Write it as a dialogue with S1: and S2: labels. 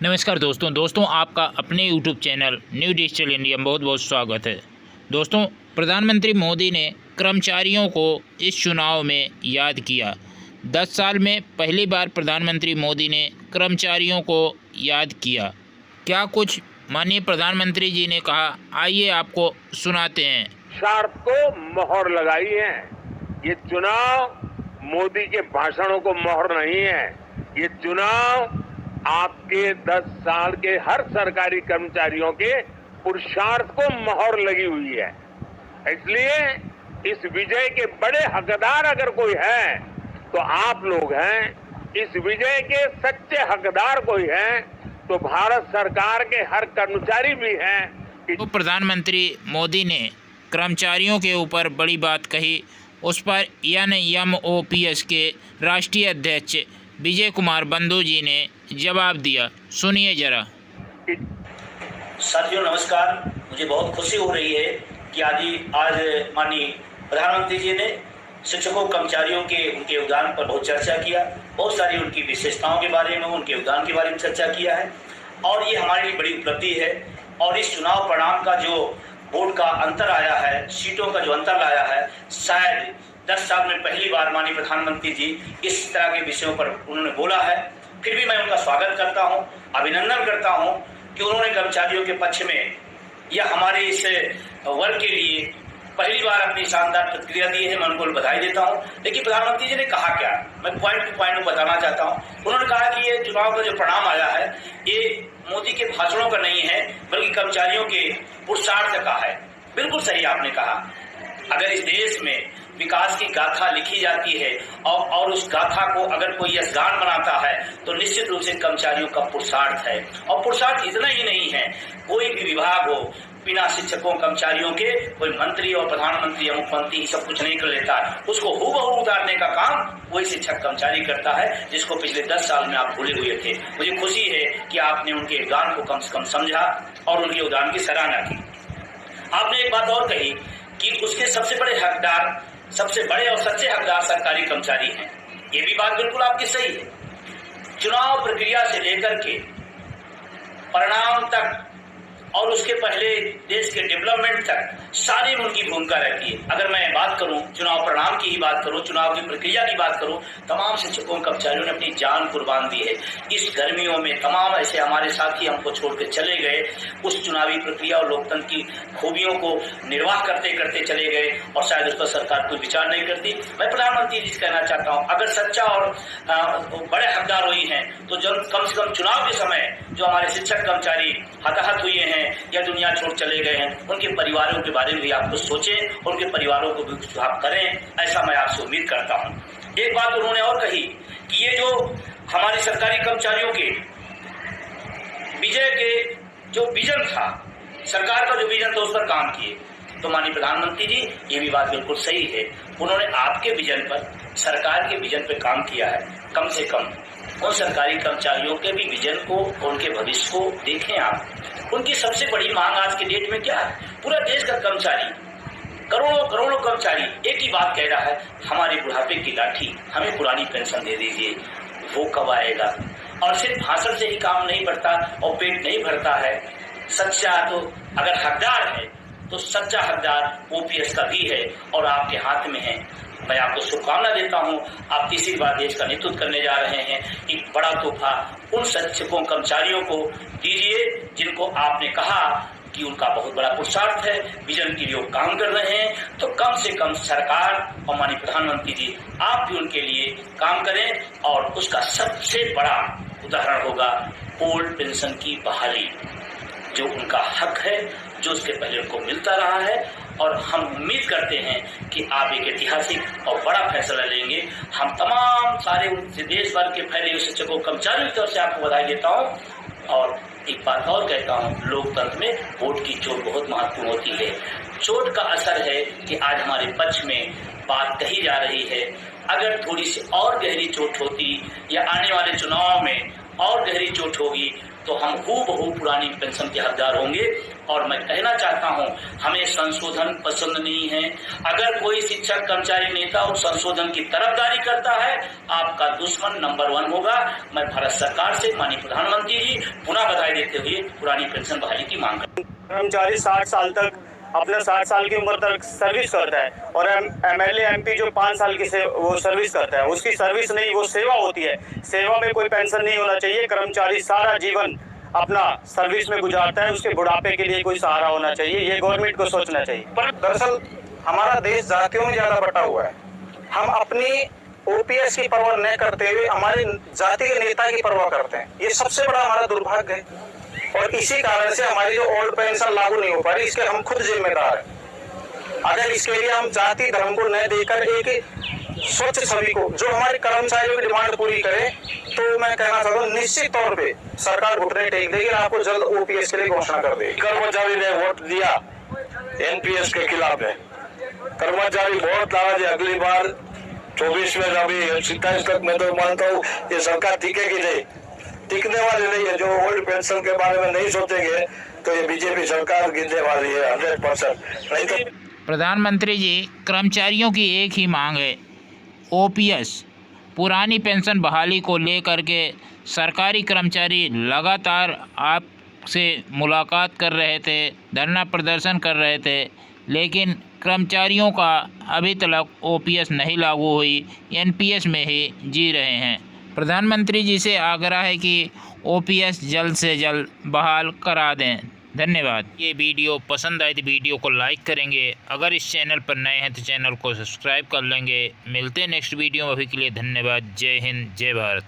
S1: नमस्कार दोस्तों आपका अपने YouTube channel new digital India में बहुत बहुत स्वागत है। दोस्तों, प्रधानमंत्री मोदी ने कर्मचारियों को इस चुनाव में याद किया। 10 साल में पहली बार प्रधानमंत्री मोदी ने कर्मचारियों को याद किया। क्या कुछ माननीय प्रधानमंत्री जी ने कहा, आइए आपको सुनाते हैं।
S2: शर्त को मोहर लगाई है। ये चुनाव मोदी के भाषणों को मोहर नहीं है। ये चुनाव आपके 10 साल के हर सरकारी कर्मचारियों के पुरुषार्थ को मोहर लगी हुई है। इसलिए इस विजय के बड़े हकदार अगर कोई है तो आप लोग हैं। इस विजय के सच्चे हकदार कोई है तो भारत सरकार के हर कर्मचारी भी हैं।
S1: तो प्रधानमंत्री मोदी ने कर्मचारियों के ऊपर बड़ी बात कही। उस पर NMOPS के राष्ट्रीय अध्यक्ष विजय कुमार बंधु जी ने जवाब दिया। सुनिए जरा।
S3: साथियों नमस्कार। मुझे बहुत खुशी हो रही है कि आज माननीय प्रधानमंत्री जी ने शिक्षकों कर्मचारियों के उनके योगदान पर बहुत चर्चा किया। बहुत सारी उनकी विशेषताओं के बारे में, उनके योगदान के बारे में चर्चा किया है और ये हमारे लिए बड़ी उपलब्धि है। और इस चुनाव परिणाम का जो वोट का अंतर आया है, सीटों का जो अंतर लाया है, शायद 10 साल में पहली बार माननीय प्रधानमंत्री जी इस तरह के विषयों पर उन्होंने बोला है। फिर भी मैं उनका स्वागत करता हूं, अभिनंदन करता हूं कि उन्होंने कर्मचारियों के पक्ष में या हमारे इस वर्ग के लिए पहली बार अपनी शानदार प्रतिक्रिया दी है। मैं उनको बधाई देता हूं। लेकिन प्रधानमंत्री जी ने कहा क्या, मैं पॉइंट टू पॉइंट बताना चाहता हूं। उन्होंने कहा कि ये चुनाव का जो परिणाम आया है ये मोदी के भाषणों का नहीं है बल्कि कर्मचारियों के पुरुषार्थ का है। बिल्कुल सही आपने कहा। अगर इस देश में विकास की गाथा लिखी जाती है और उस गाथा को अगर कोई यशगान बनाता है तो निश्चित रूप से कर्मचारियों का पुरुषार्थ है। और पुरुषार्थ इतना ही नहीं है, कोई भी विभाग हो बिना शिक्षकों कर्मचारियों के कोई मंत्री और प्रधानमंत्री या मुख्यमंत्री ही सब कुछ नहीं कर लेता। उसको हूबहू उतारने का काम वही शिक्षक कर्मचारी करता है जिसको पिछले 10 साल में आप भूले हुए थे। मुझे खुशी है कि आपने उनके योगदान को कम से कम समझा और उनके योगदान की सराहना की। आपने एक बात और कही कि उसके सबसे बड़े हकदार, सबसे बड़े और सच्चे हकदार सरकारी कर्मचारी हैं। ये भी बात बिल्कुल आपकी सही है। चुनाव प्रक्रिया से लेकर के परिणाम तक और उसके पहले देश के डेवलपमेंट तक सारी उनकी भूमिका रहती है। अगर मैं बात करूं, चुनाव परिणाम की ही बात करूं, चुनाव की प्रक्रिया की बात करूं, तमाम शिक्षकों कर्मचारियों ने अपनी जान कुर्बान दी है। इस गर्मियों में तमाम ऐसे हमारे साथी हमको छोड़कर चले गए, उस चुनावी प्रक्रिया और लोकतंत्र की खूबियों को निर्वाह करते करते चले गए और शायद उस पर सरकार कोई विचार नहीं करती। मैं प्रधानमंत्री जी से कहना चाहता हूँ, अगर सच्चा और बड़े हकदार हुई हैं तो जब कम से कम चुनाव के समय जो हमारे शिक्षक कर्मचारी हताहत हुए हैं या दुनिया छोड़ चले गए हैं, उनके परिवारों के बारे में भी आप कुछ सोचें, उनके परिवारों को भी कुछ आप करें, ऐसा मैं आपसे उम्मीद करता हूं। एक बात उन्होंने और कही कि ये जो हमारे सरकारी कर्मचारियों के विजय के जो विजन था, सरकार का जो विजन था उस पर काम किए। तो माननीय प्रधानमंत्री जी, ये भी बात बिल्कुल सही है, उन्होंने आपके विजन पर, सरकार के विजन पर काम किया है। कम से कम उन सरकारी कर्मचारियों के भी विजन को, उनके भविष्य को देखें आप। उनकी सबसे बड़ी मांग आज के डेट में क्या है? पूरा देश का कर्मचारी, करोड़ों करोड़ों कर्मचारी एक ही बात कह रहा है, हमारी बुढ़ापे की लाठी, हमें पुरानी पेंशन दे दीजिए। वो कब आएगा? और सिर्फ भाषण से ही काम नहीं बढ़ता और पेट नहीं भरता है। सच्चा तो अगर हकदार है तो सच्चा हकदार OPS का भी है और आपके हाथ में है। मैं आपको शुभकामना देता हूं। आप तीसरी बार देश का नेतृत्व करने जा रहे हैं। एक बड़ा तोहफा उन शिक्षकों कर्मचारियों को दीजिए जिनको आपने कहा कि उनका बहुत बड़ा पुरुषार्थ है, विजन के लिए काम कर रहे हैं। तो कम से कम सरकार और माननीय प्रधानमंत्री जी आप भी उनके लिए काम करें और उसका सबसे बड़ा उदाहरण होगा ओल्ड पेंशन की बहाली, जो उनका हक है, जो उसके पहले उनको मिलता रहा है। और हम उम्मीद करते हैं कि आप एक ऐतिहासिक और बड़ा फैसला लेंगे। हम तमाम सारे देश भर के फैले हुए शिक्षकों कर्मचारियों की तरफ से आपको बधाई देता हूं। और एक बात और कहता हूं, लोकतंत्र में वोट की चोट बहुत महत्वपूर्ण होती है। चोट का असर है कि आज हमारे पक्ष में बात कही जा रही है। अगर थोड़ी सी और गहरी चोट होती या आने वाले चुनाव में और गहरी चोट होगी तो हम हूबहू पुरानी पेंशन के हकदार होंगे। और मैं कहना चाहता हूं, हमें संशोधन पसंद नहीं है। अगर कोई शिक्षक, कर्मचारी, नेता उस संशोधन की तरफदारी करता है, आपका दुश्मन नंबर 1 होगा। मैं भारत सरकार से माननीय प्रधानमंत्री जी पुनः बधाई देते हुए पुरानी पेंशन बहाली की मांग करता हूं।
S4: कर्मचारी 60 साल तक अपना 60 साल की उम्र तक सर्विस करता है और एमएलए एमपी जो 5 साल की वो सर्विस करता है, उसकी सर्विस नहीं, वो सेवा होती है। सेवा में कोई पेंशन नहीं होना चाहिए। कर्मचारी सारा जीवन अपना सर्विस में गुजारता है, उसके बुढ़ापे के लिए कोई सहारा होना चाहिए। ये गवर्नमेंट को सोचना चाहिए।
S5: पर दरअसल हमारा देश जातियों में ज्यादा बटा हुआ है। हम अपनी ओपीएस की परवाह न करते हुए हमारे जाति के नेता की परवाह करते हैं। ये सबसे बड़ा हमारा दुर्भाग्य है और इसी कारण से हमारी जो ओल्ड पेंशन लागू नहीं हो पा रही, इसके हम खुद जिम्मेदार हैं। अगर इसके लिए हम जाति धर्म को न देकर एक स्वच्छ छवि को, जो हमारे कर्मचारियों की डिमांड पूरी करे, तो मैं कहना चाहता हूँ निश्चित तौर पे सरकार घुटने टेक देगी, आपको जल्द ओपीएस के लिए घोषणा कर देगी।
S6: कर्मचारी ने वोट दिया एनपीएस के खिलाफ है। कर्मचारी बहुत नाराज है। अगली बार 24 में, अभी 27 तक मैं तो मानता हूँ ये सरकार टिकेगी नहीं, टिकने वाली नहीं है। जो ओल्ड पेंशन के बारे में नहीं सोचेंगे तो ये बीजेपी सरकार गिरने वाली है 100%। नहीं तो
S1: प्रधानमंत्री जी, कर्मचारियों की एक ही मांग है, ओपीएस पुरानी पेंशन बहाली को लेकर के सरकारी कर्मचारी लगातार आपसे मुलाकात कर रहे थे, धरना प्रदर्शन कर रहे थे, लेकिन कर्मचारियों का अभी तक ओपीएस नहीं लागू हुई, एनपीएस में ही जी रहे हैं। प्रधानमंत्री जी से आग्रह है कि ओपीएस जल्द से जल्द बहाल करा दें। धन्यवाद। ये वीडियो पसंद आए तो वीडियो को लाइक करेंगे। अगर इस चैनल पर नए हैं तो चैनल को सब्सक्राइब कर लेंगे। मिलते हैं नेक्स्ट वीडियो में। अभी के लिए धन्यवाद। जय हिंद, जय भारत।